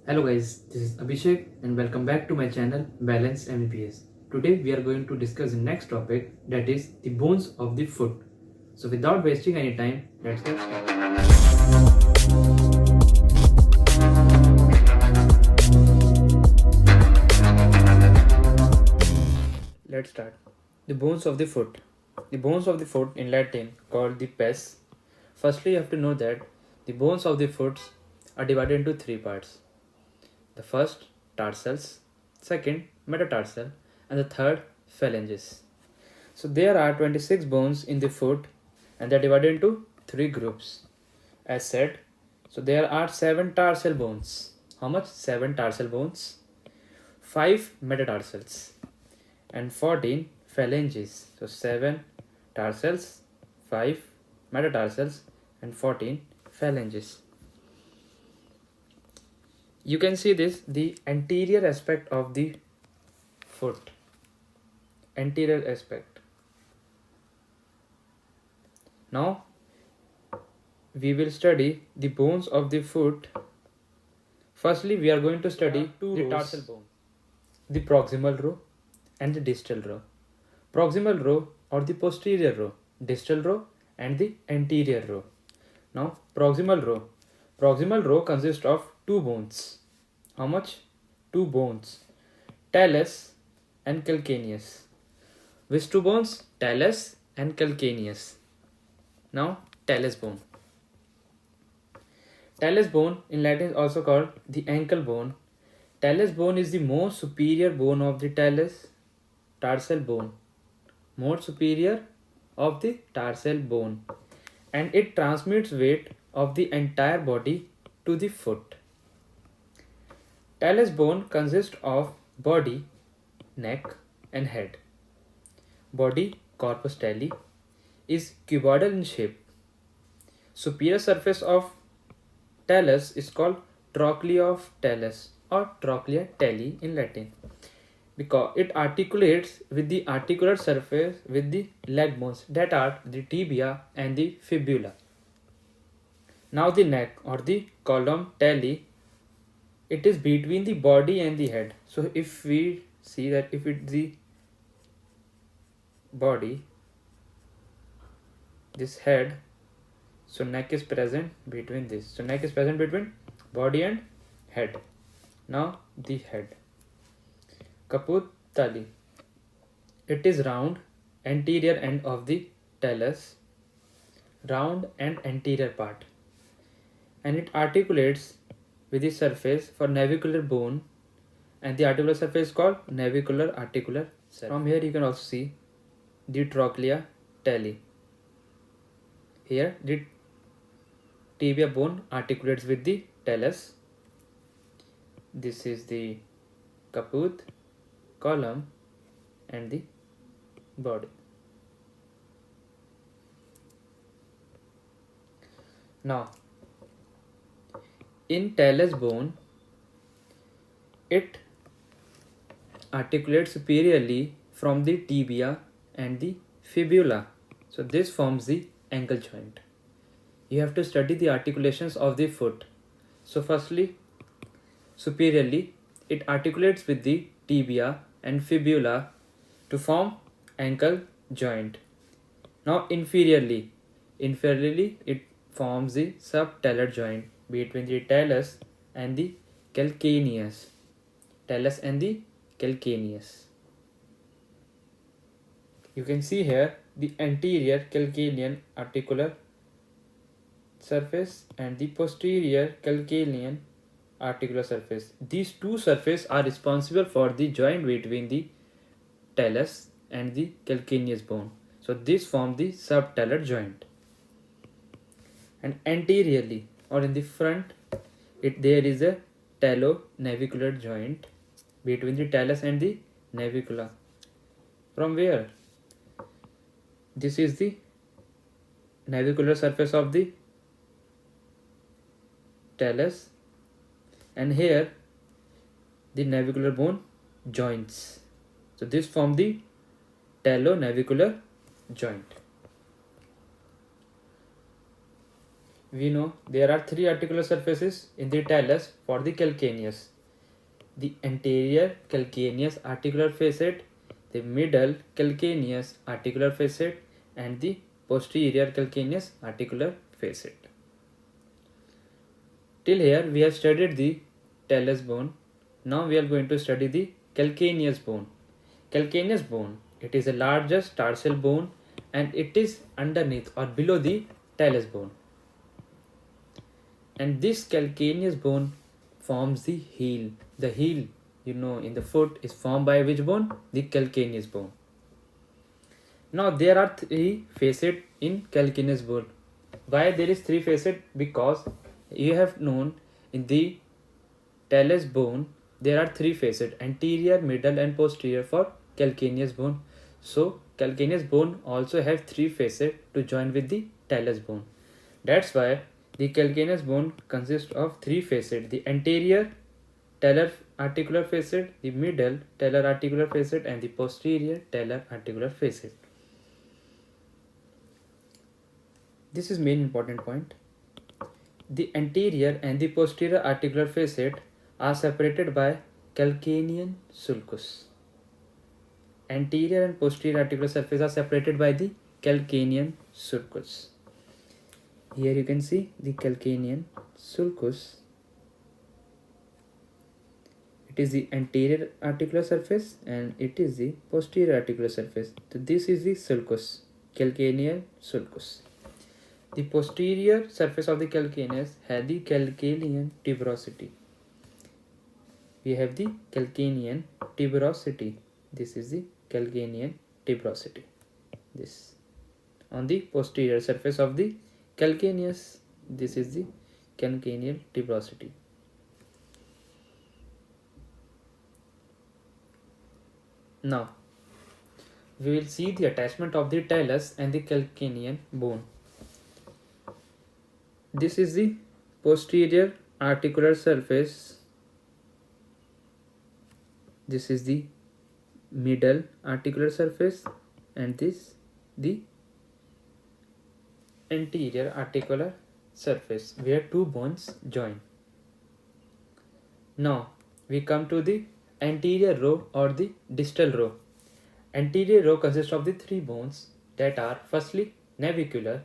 Hello guys, this is Abhishek and welcome back to my channel Balance MEPS. Today we are going to discuss the next topic, that is the bones of the foot. So without wasting any time, let's get started. Let's start. The bones of the foot. The bones of the foot in Latin called the pes. Firstly, you have to know that the bones of the foot are divided into three parts. The first, tarsals, second, metatarsal, and the third, phalanges. So there are 26 bones in the foot and they are divided into three groups. As said, so there are 7 tarsal bones. How much? 7 tarsal bones, 5 metatarsals, and 14 phalanges. So 7 tarsals, 5 metatarsals, and 14 phalanges. You can see this, the anterior aspect of the foot. Anterior aspect. Now we will study the bones of the foot. Firstly, we are going to study the tarsal bone, the proximal row and the distal row. Proximal row or the posterior row, distal row and the anterior row. Now proximal row. Proximal row consists of 2 bones. How much? 2 bones. Talus and calcaneus. Which 2 bones? Talus and calcaneus. Now talus bone. Talus bone in Latin is also called the ankle bone. Talus bone is the most superior bone of the tarsal bone. More superior of the tarsal bone. And it transmits weight of the entire body to the foot. Talus bone consists of body, neck and head. Body, corpus tali, is cuboidal in shape. Superior surface of talus is called trochlea of talus or trochlea tali in Latin, because it articulates with the articular surface with the leg bones, that are the tibia and the fibula. Now the neck or the column tali, it is between the body and the head. So if we see that, if it's the body, this head, so neck is present between this. So neck is present between body and head. Now the head. Caput tali. It is round, anterior end of the talus, round and anterior part, and it articulates with the surface for navicular bone, and the articular surface is called navicular articular surface. From here you can also see the trochlea tali. Here the tibia bone articulates with the talus. This is the caput, column and the body. Now in talus bone, it articulates superiorly from the tibia and the fibula. So this forms the ankle joint. You have to study the articulations of the foot. So firstly, superiorly, it articulates with the tibia and fibula to form ankle joint. Now inferiorly, it forms the subtalar joint between the talus and the calcaneus. Talus and the calcaneus. You can see here the anterior calcanean articular surface and the posterior calcanean articular surface. These two surfaces are responsible for the joint between the talus and the calcaneus bone. So this forms the subtalar joint. And anteriorly or in the front, there is a talonavicular joint between the talus and the navicula. From where? This is the navicular surface of the talus, and here the navicular bone joins. So this forms the talonavicular joint. we know there are three articular surfaces in the talus for the calcaneus. The anterior calcaneus articular facet, the middle calcaneus articular facet, and the posterior calcaneus articular facet. Till here we have studied the talus bone. Now we are going to study the calcaneus bone. Calcaneus bone, it is the largest tarsal bone and it is underneath or below the talus bone. And this calcaneus bone forms the heel. The heel, in the foot is formed by which bone? The calcaneus bone. Now there are three facets in calcaneus bone. Why there is three facets? Because you have known in the talus bone there are three facets: anterior, middle, and posterior for calcaneus bone. So calcaneus bone also have three facets to join with the talus bone. That's why the calcaneus bone consists of three facets: the anterior talar articular facet, the middle talar articular facet, and the posterior talar articular facet. This is main important point. The anterior and the posterior articular facet are separated by calcanean sulcus. Anterior and posterior articular surface are separated by the calcanean sulcus. Here you can see the calcanean sulcus. It is the anterior articular surface and it is the posterior articular surface. So this is the sulcus, calcaneal sulcus. The posterior surface of the calcaneus has the calcanean tuberosity. We have the calcanean tuberosity. This is the calcanean tuberosity. This on the posterior surface of the calcaneus. This is the calcaneal tuberosity. Now we will see the attachment of the talus and the calcanean bone. This is the posterior articular surface. This is the middle articular surface and this the anterior articular surface where two bones join. Now we come to the anterior row or the distal row. Anterior row consists of the three bones that are firstly navicular,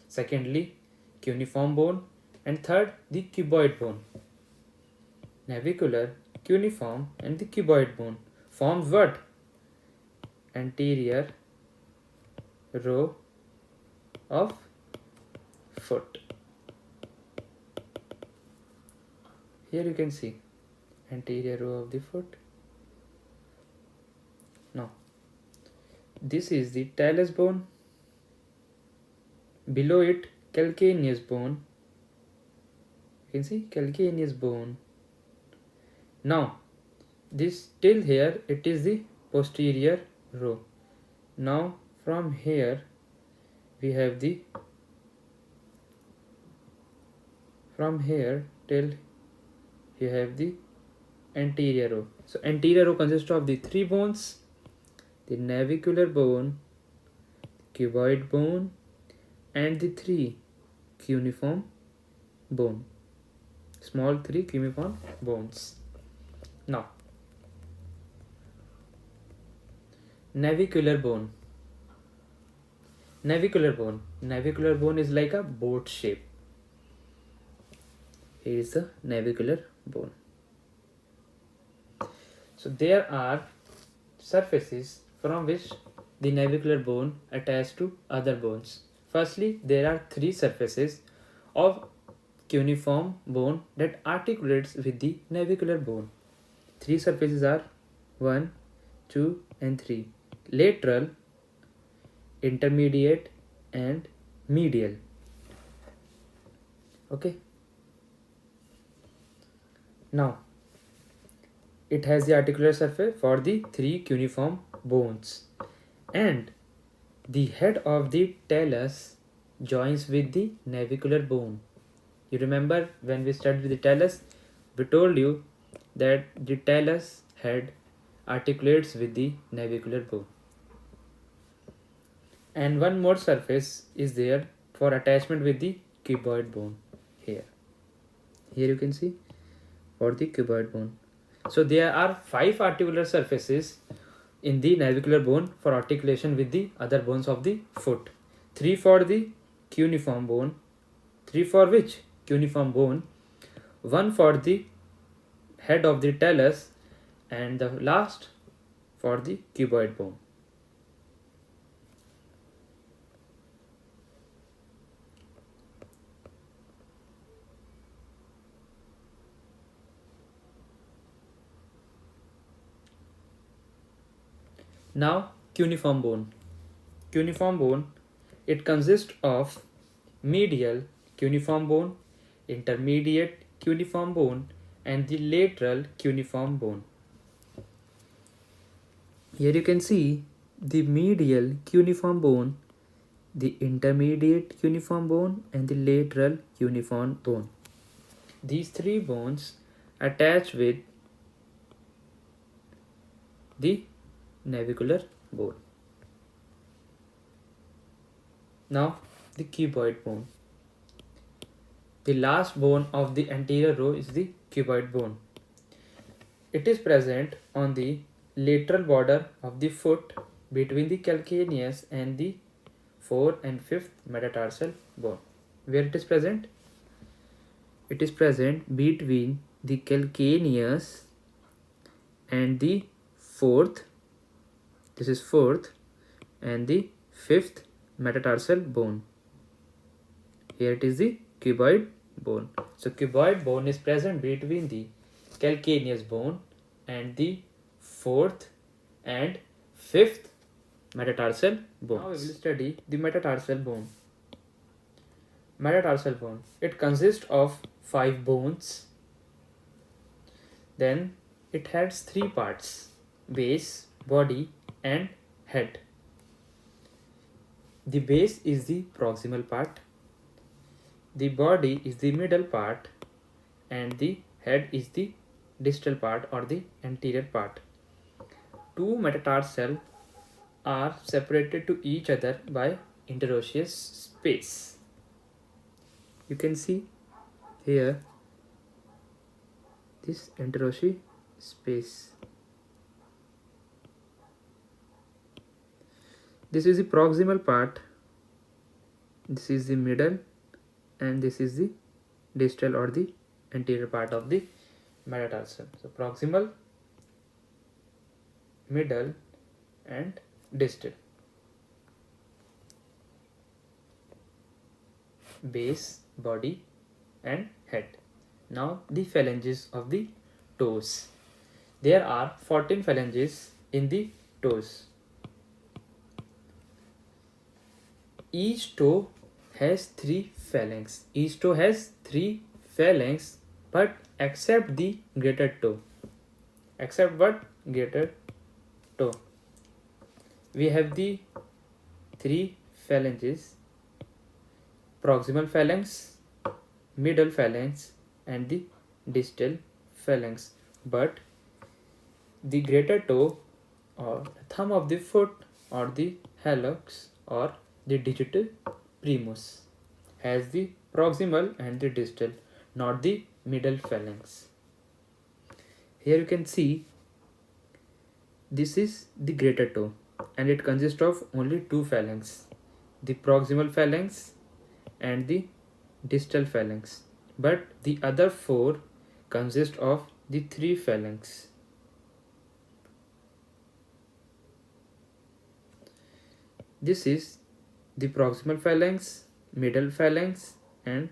secondly cuneiform bone, and third the cuboid bone. Navicular, cuneiform, and the cuboid bone forms what? Anterior row of foot. Here you can see anterior row of the foot. Now this is the talus bone. Below it calcaneus bone. You can see calcaneus bone. Now this till here it is the posterior row. Now from here we have the from here till you have the anterior row. So anterior row consists of the three bones: the navicular bone, cuboid bone, and the three cuneiform bone. Small three cuneiform bones. Now navicular bone. Navicular bone. Navicular bone is like a boat shape. Here is the navicular bone. So there are surfaces from which the navicular bone attached to other bones. Firstly, there are three surfaces of cuneiform bone that articulates with the navicular bone. Three surfaces are 1, 2, and 3. Lateral, intermediate, and medial. Okay. Now it has the articular surface for the three cuneiform bones, and the head of the talus joins with the navicular bone. You remember when we studied the talus, we told you that the talus head articulates with the navicular bone. And one more surface is there for attachment with the cuboid bone here. Here you can see for the cuboid bone. So there are 5 articular surfaces in the navicular bone for articulation with the other bones of the foot. 3 for the cuneiform bone. 3 for which? Cuneiform bone. 1 for the head of the talus, and the last for the cuboid bone. Now cuneiform bone. Cuneiform bone, it consists of medial cuneiform bone, intermediate cuneiform bone, and the lateral cuneiform bone. Here you can see the medial cuneiform bone, the intermediate cuneiform bone, and the lateral cuneiform bone. These 3 bones attach with the navicular bone. Now the cuboid bone. The last bone of the anterior row is the cuboid bone. It is present on the lateral border of the foot between the calcaneus and the 4th and 5th metatarsal bone. Where it is present? It is present between the calcaneus and the 4th, this is 4th, and the 5th metatarsal bone. Here it is the cuboid bone. So cuboid bone is present between the calcaneus bone and the 4th and 5th metatarsal bones. Now we will study the metatarsal bone. Metatarsal bone, it consists of 5 bones. Then it has 3 parts: base, body, and head. The base is the proximal part, the body is the middle part, and the head is the distal part or the anterior part. 2 metatarsal are separated to each other by interosseous space. You can see here this interosseous space. This is the proximal part, this is the middle, and this is the distal or the anterior part of the metatarsal. So proximal, middle, and distal. Base, body, and head. Now the phalanges of the toes. There are 14 phalanges in the toes. Each toe has 3 phalanx. Each toe has 3 phalanx, but except the greater toe. Except what? Greater toe. We have the 3 phalanges: proximal phalanx, middle phalanx, and the distal phalanx. But the greater toe or thumb of the foot or the hallux or the digit primus has the proximal and the distal, not the middle phalanx. Here you can see this is the greater toe and it consists of only 2 phalanx, the proximal phalanx and the distal phalanx, but the other 4 consist of the 3 phalanx. This is the proximal phalanx, middle phalanx, and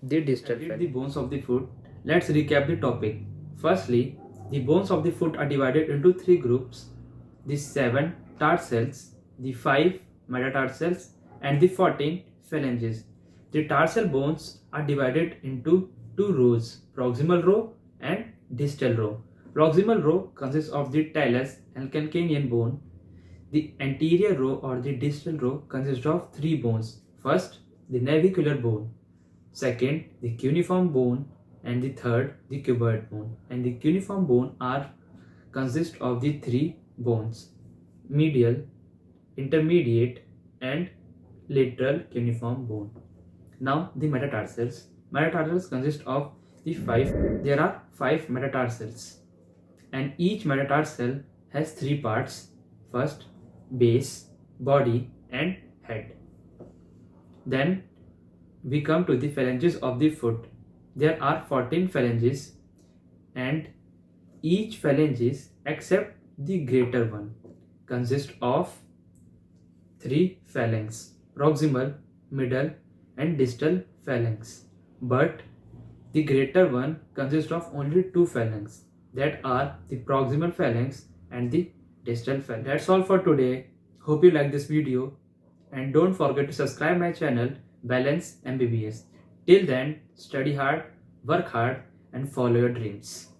the distal phalanx. The bones of the foot. Let's recap the topic. Firstly, the bones of the foot are divided into 3 groups: the 7 tarsals, the 5 metatarsals, and the 14 phalanges. The tarsal bones are divided into 2 rows: proximal row and distal row. Proximal row consists of the talus and calcanean bone. The anterior row or the distal row consists of 3 bones. First, the navicular bone. Second, the cuneiform bone, and the third, the cuboid bone. And the cuneiform bone consist of the 3 bones: medial, intermediate, and lateral cuneiform bone. Now the metatarsals. Metatarsals consist of there are 5 metatarsals, and each metatarsal has 3 parts. First, base, body and head. Then we come to the phalanges of the foot. There are 14 phalanges, and each phalanges except the greater one consists of 3 phalanx: proximal, middle and distal phalanx. But the greater one consists of only 2 phalanx, that are the proximal phalanx and the distal phalanx. That's all for today. Hope you like this video, and don't forget to subscribe my channel Balance MBBS. Till then, study hard, work hard and follow your dreams.